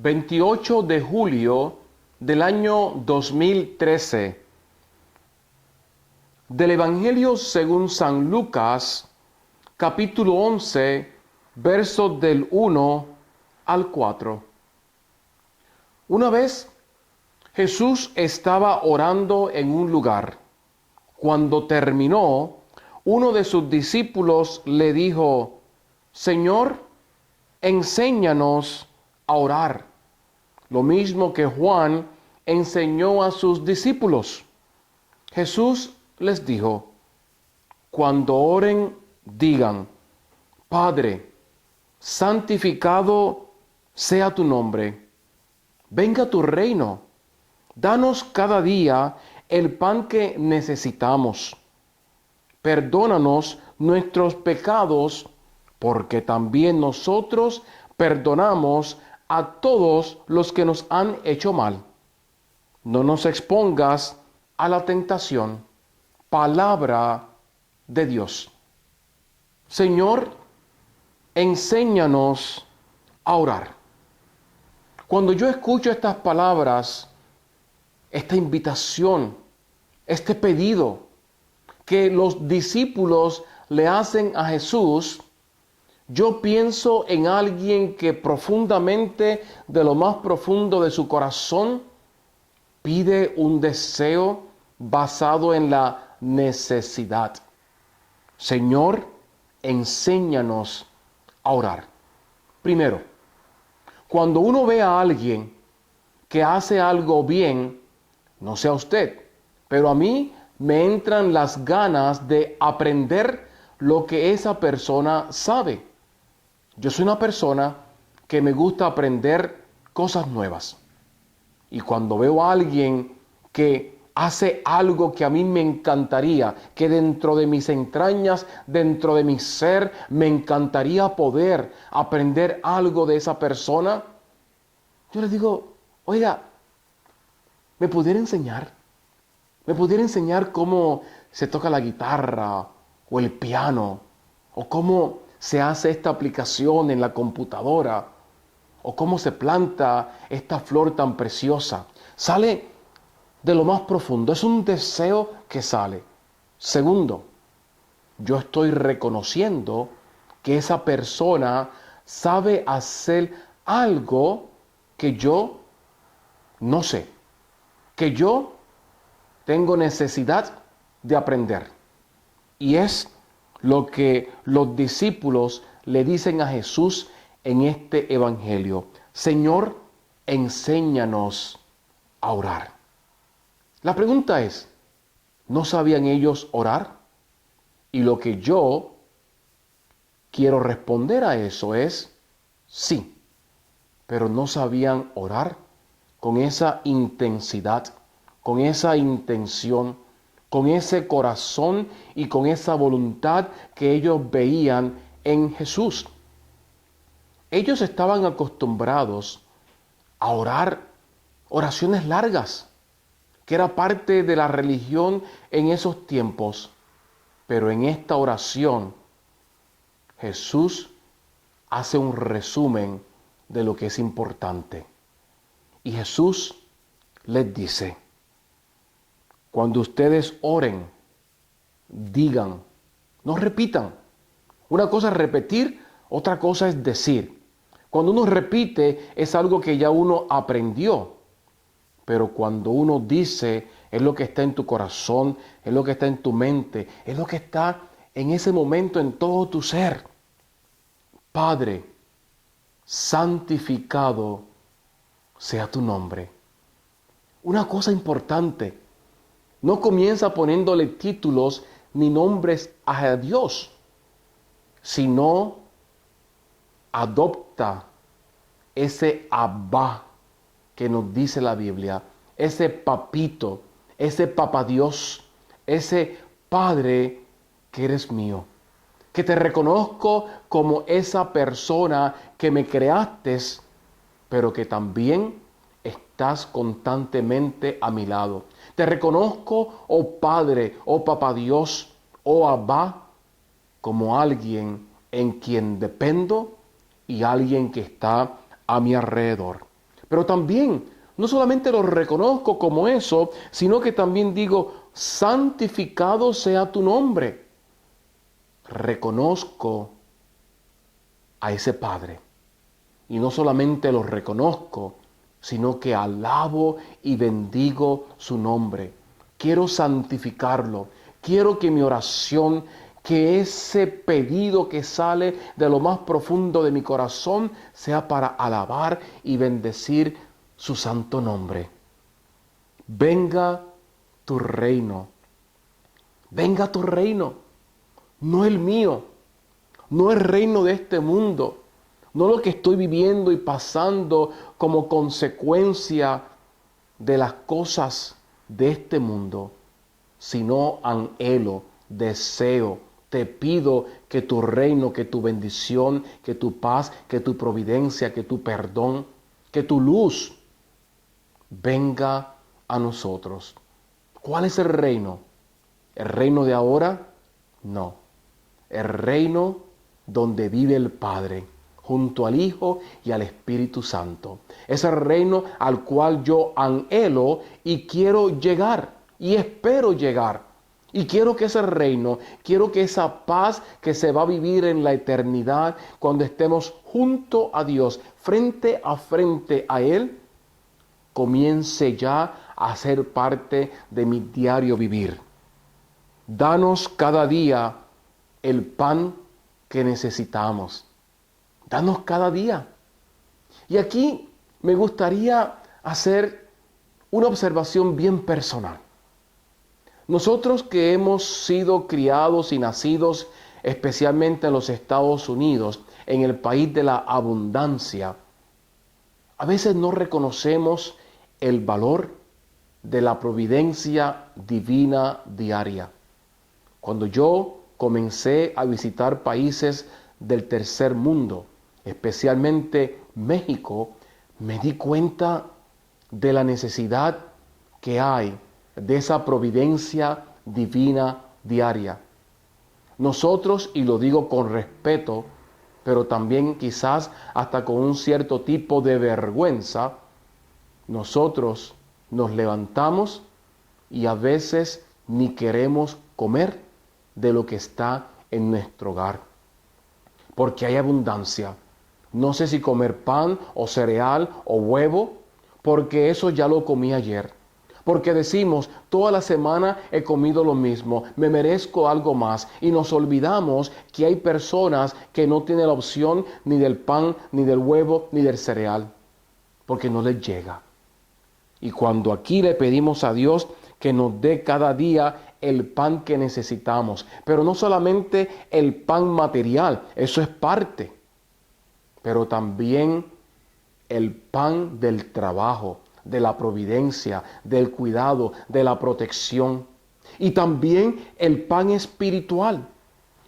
28 de julio del año 2013, del Evangelio según San Lucas, capítulo 11, versos del 1 al 4. Una vez Jesús estaba orando en un lugar. Cuando terminó, uno de sus discípulos le dijo: Señor, enséñanos a orar, lo mismo que Juan enseñó a sus discípulos. Jesús les dijo: cuando oren, digan: Padre, santificado sea tu nombre, venga tu reino, danos cada día el pan que necesitamos. Perdónanos nuestros pecados, porque también nosotros perdonamos a todos los que nos han hecho mal. No nos expongas a la tentación. Palabra de Dios. Señor, enséñanos a orar. Cuando yo escucho estas palabras, esta invitación, este pedido que los discípulos le hacen a Jesús, yo pienso en alguien que profundamente, de lo más profundo de su corazón, pide un deseo basado en la necesidad. Señor, enséñanos a orar. Primero, cuando uno ve a alguien que hace algo bien, no sé a usted, pero a mí me entran las ganas de aprender lo que esa persona sabe. Yo soy una persona que me gusta aprender cosas nuevas. Y cuando veo a alguien que hace algo que a mí me encantaría, que dentro de mis entrañas, dentro de mi ser, me encantaría poder aprender algo de esa persona, yo le digo: oiga, ¿me pudiera enseñar? ¿Me pudiera enseñar cómo se toca la guitarra o el piano? ¿O cómo se hace esta aplicación en la computadora? ¿O cómo se planta esta flor tan preciosa? Sale de lo más profundo. Es un deseo que sale. Segundo, yo estoy reconociendo que esa persona sabe hacer algo que yo no sé, que yo tengo necesidad de aprender. Y es lo que los discípulos le dicen a Jesús en este evangelio: Señor, enséñanos a orar. La pregunta es, ¿no sabían ellos orar? Y lo que yo quiero responder a eso es sí, pero no sabían orar con esa intensidad, con esa intención, con ese corazón y con esa voluntad que ellos veían en Jesús. Ellos estaban acostumbrados a orar oraciones largas, que era parte de la religión en esos tiempos. Pero en esta oración, Jesús hace un resumen de lo que es importante. Y Jesús les dice: cuando ustedes oren, digan, no repitan. Una cosa es repetir, otra cosa es decir. Cuando uno repite es algo que ya uno aprendió. Pero cuando uno dice, es lo que está en tu corazón, es lo que está en tu mente, es lo que está en ese momento en todo tu ser. Padre, santificado sea tu nombre. Una cosa importante, no comienza poniéndole títulos ni nombres a Dios, sino adopta ese Abba que nos dice la Biblia, ese papito, ese papá Dios, ese Padre que eres mío, que te reconozco como esa persona que me creaste, pero que también estás constantemente a mi lado. Te reconozco, oh Padre, oh papá Dios, oh Abba, como alguien en quien dependo y alguien que está a mi alrededor. Pero también, no solamente lo reconozco como eso, sino que también digo, santificado sea tu nombre. Reconozco a ese Padre. Y no solamente lo reconozco, sino que alabo y bendigo su nombre. Quiero santificarlo. Quiero que mi oración, que ese pedido que sale de lo más profundo de mi corazón, sea para alabar y bendecir su santo nombre. Venga tu reino. Venga tu reino. No el mío. No el reino de este mundo. No lo que estoy viviendo y pasando como consecuencia de las cosas de este mundo, sino anhelo, deseo, te pido que tu reino, que tu bendición, que tu paz, que tu providencia, que tu perdón, que tu luz venga a nosotros. ¿Cuál es el reino? ¿El reino de ahora? No. El reino donde vive el Padre, junto al Hijo y al Espíritu Santo. Es el reino al cual yo anhelo y quiero llegar y espero llegar. Y quiero que ese reino, quiero que esa paz que se va a vivir en la eternidad, cuando estemos junto a Dios, frente a Él, comience ya a ser parte de mi diario vivir. Danos cada día el pan que necesitamos. Danos cada día. Y aquí me gustaría hacer una observación bien personal. Nosotros que hemos sido criados y nacidos especialmente en los Estados Unidos, en el país de la abundancia, a veces no reconocemos el valor de la providencia divina diaria. Cuando yo comencé a visitar países del tercer mundo, especialmente México, me di cuenta de la necesidad que hay de esa providencia divina diaria. Nosotros, y lo digo con respeto, pero también quizás hasta con un cierto tipo de vergüenza, nosotros nos levantamos y a veces ni queremos comer de lo que está en nuestro hogar, porque hay abundancia. No sé si comer pan o cereal o huevo, porque eso ya lo comí ayer. Porque decimos, toda la semana he comido lo mismo, me merezco algo más. Y nos olvidamos que hay personas que no tienen la opción ni del pan, ni del huevo, ni del cereal, porque no les llega. Y cuando aquí le pedimos a Dios que nos dé cada día el pan que necesitamos, pero no solamente el pan material, eso es parte, pero también el pan del trabajo, de la providencia, del cuidado, de la protección, y también el pan espiritual,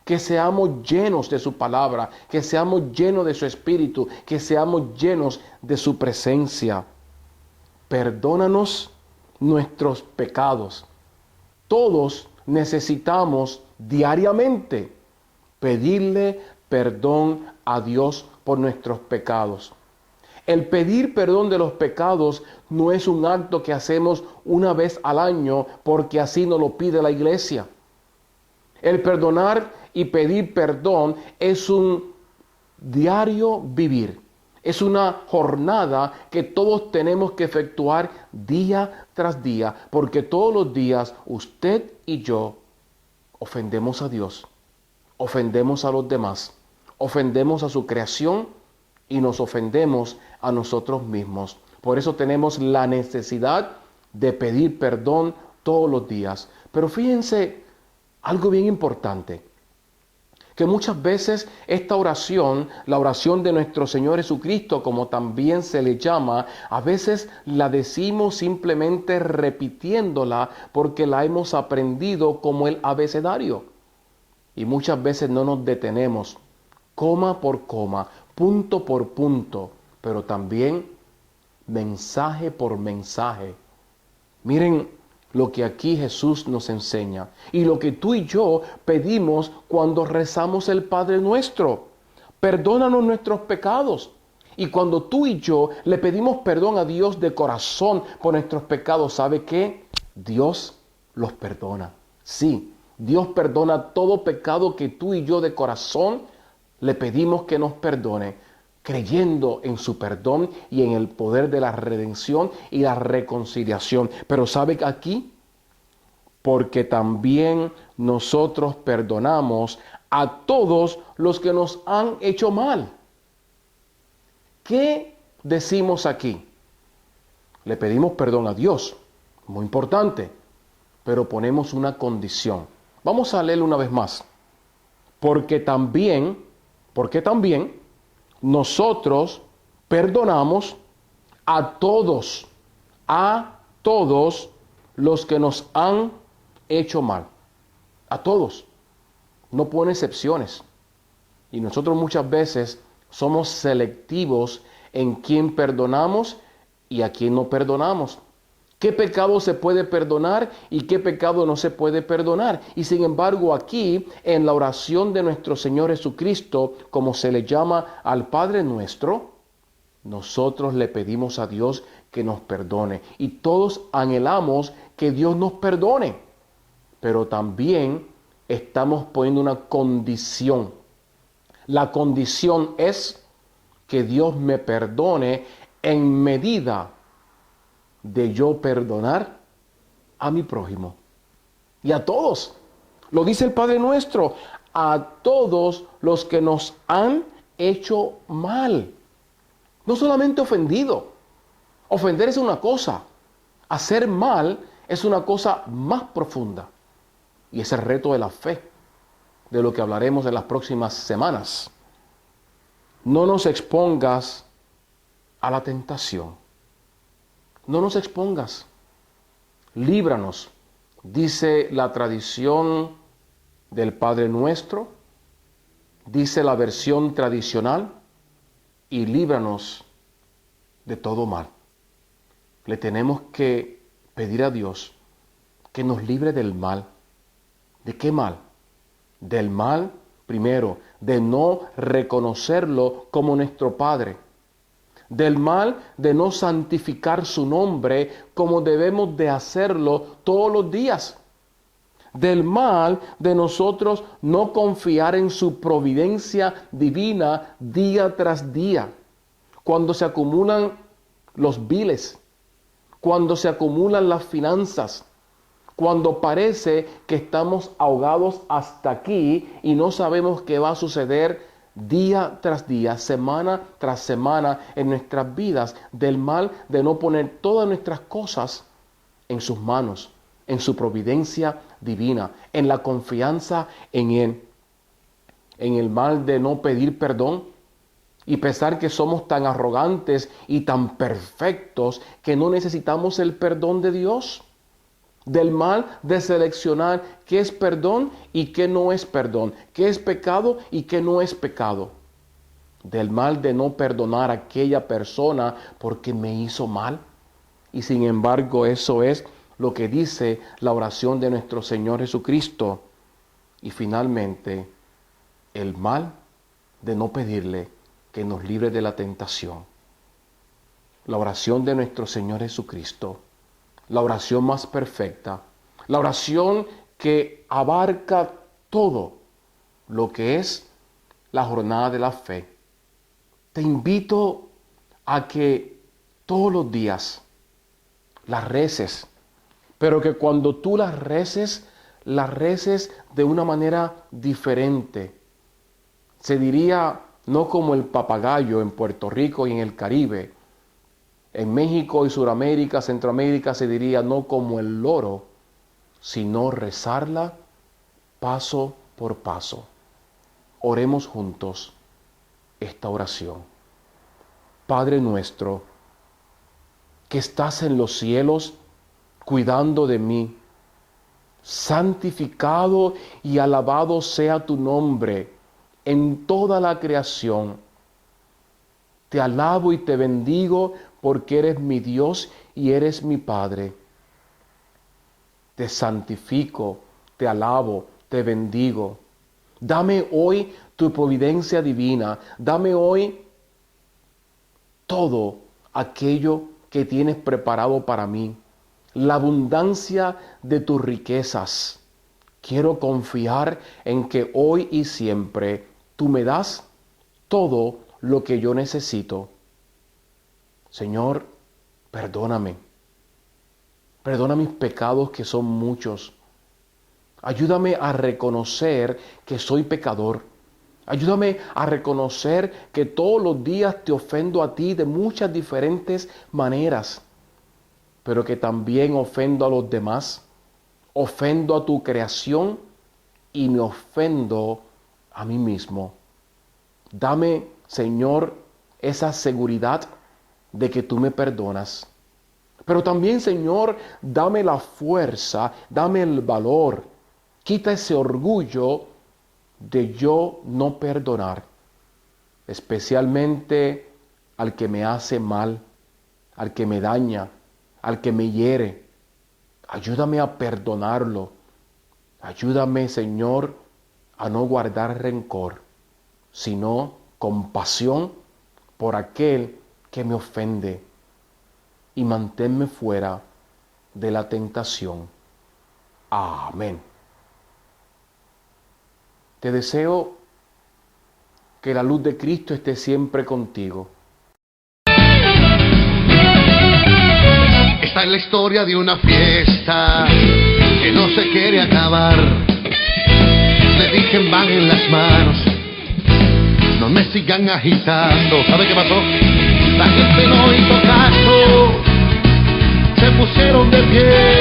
que seamos llenos de su palabra, que seamos llenos de su espíritu, que seamos llenos de su presencia. Perdónanos nuestros pecados. Todos necesitamos diariamente pedirle perdón a Dios por nuestros pecados. El pedir perdón de los pecados no es un acto que hacemos una vez al año porque así nos lo pide la iglesia. El perdonar y pedir perdón es un diario vivir. Es una jornada que todos tenemos que efectuar día tras día, porque todos los días usted y yo ofendemos a Dios, ofendemos a los demás, ofendemos a su creación y nos ofendemos a nosotros mismos. Por eso tenemos la necesidad de pedir perdón todos los días. Pero fíjense algo bien importante, que muchas veces esta oración, la oración de nuestro Señor Jesucristo, como también se le llama, a veces la decimos simplemente repitiéndola porque la hemos aprendido como el abecedario. Y muchas veces no nos detenemos, coma por coma, punto por punto, pero también mensaje por mensaje. Miren lo que aquí Jesús nos enseña y lo que tú y yo pedimos cuando rezamos el Padre Nuestro. Perdónanos nuestros pecados. Y cuando tú y yo le pedimos perdón a Dios de corazón por nuestros pecados, ¿sabe qué? Dios los perdona. Sí, Dios perdona todo pecado que tú y yo de corazón le pedimos que nos perdone, creyendo en su perdón y en el poder de la redención y la reconciliación. Pero ¿sabe aquí? Porque también nosotros perdonamos a todos los que nos han hecho mal. ¿Qué decimos aquí? Le pedimos perdón a Dios, muy importante, pero ponemos una condición. Vamos a leerlo una vez más. Porque también nosotros perdonamos a todos los que nos han hecho mal. A todos. No pone excepciones. Y nosotros muchas veces somos selectivos en quién perdonamos y a quién no perdonamos. ¿Qué pecado se puede perdonar y qué pecado no se puede perdonar? Y sin embargo aquí, en la oración de nuestro Señor Jesucristo, como se le llama al Padre nuestro, nosotros le pedimos a Dios que nos perdone. Y todos anhelamos que Dios nos perdone. Pero también estamos poniendo una condición. La condición es que Dios me perdone en medida de yo perdonar a mi prójimo. Y a todos. Lo dice el Padre nuestro. A todos los que nos han hecho mal. No solamente ofendido. Ofender es una cosa. Hacer mal es una cosa más profunda. Y es el reto de la fe, de lo que hablaremos en las próximas semanas. No nos expongas a la tentación. No nos expongas. Líbranos, dice la tradición del Padre Nuestro, dice la versión tradicional, y líbranos de todo mal. Le tenemos que pedir a Dios que nos libre del mal. ¿De qué mal? Del mal, primero, de no reconocerlo como nuestro Padre. Del mal de no santificar su nombre como debemos de hacerlo todos los días. Del mal de nosotros no confiar en su providencia divina día tras día. Cuando se acumulan los biles, cuando se acumulan las finanzas, cuando parece que estamos ahogados hasta aquí y no sabemos qué va a suceder día tras día, semana tras semana en nuestras vidas, del mal de no poner todas nuestras cosas en sus manos, en su providencia divina, en la confianza en Él, en el mal de no pedir perdón y pensar que somos tan arrogantes y tan perfectos que no necesitamos el perdón de Dios. Del mal de seleccionar qué es perdón y qué no es perdón, qué es pecado y qué no es pecado. Del mal de no perdonar a aquella persona porque me hizo mal. Y sin embargo eso es lo que dice la oración de nuestro Señor Jesucristo. Y finalmente, el mal de no pedirle que nos libre de la tentación. La oración de nuestro Señor Jesucristo. La oración más perfecta, la oración que abarca todo lo que es la jornada de la fe. Te invito a que todos los días las reces, pero que cuando tú las reces de una manera diferente. Se diría no como el papagayo en Puerto Rico y en el Caribe. En México y Sudamérica, Centroamérica se diría no como el loro, sino rezarla paso por paso. Oremos juntos esta oración. Padre nuestro, que estás en los cielos cuidando de mí, santificado y alabado sea tu nombre en toda la creación. Te alabo y te bendigo porque eres mi Dios y eres mi Padre. Te santifico, te alabo, te bendigo. Dame hoy tu providencia divina. Dame hoy todo aquello que tienes preparado para mí, la abundancia de tus riquezas. Quiero confiar en que hoy y siempre tú me das todo lo que yo necesito. Señor, perdóname. Perdona mis pecados, que son muchos. Ayúdame a reconocer que soy pecador. Ayúdame a reconocer que todos los días te ofendo a ti de muchas diferentes maneras, pero que también ofendo a los demás, ofendo a tu creación y me ofendo a mí mismo. Dame, Señor, esa seguridad de que tú me perdonas. Pero también, Señor, dame la fuerza, dame el valor. Quita ese orgullo de yo no perdonar, especialmente al que me hace mal, al que me daña, al que me hiere. Ayúdame a perdonarlo. Ayúdame, Señor, a no guardar rencor, sino compasión por aquel que me ofende, y manténme fuera de la tentación. Amén. Te deseo que la luz de Cristo esté siempre contigo. Esta es la historia de una fiesta que no se quiere acabar. Le dije bajen las manos, no me sigan agitando. ¿Sabe qué pasó? La gente no hizo caso, se pusieron de pie.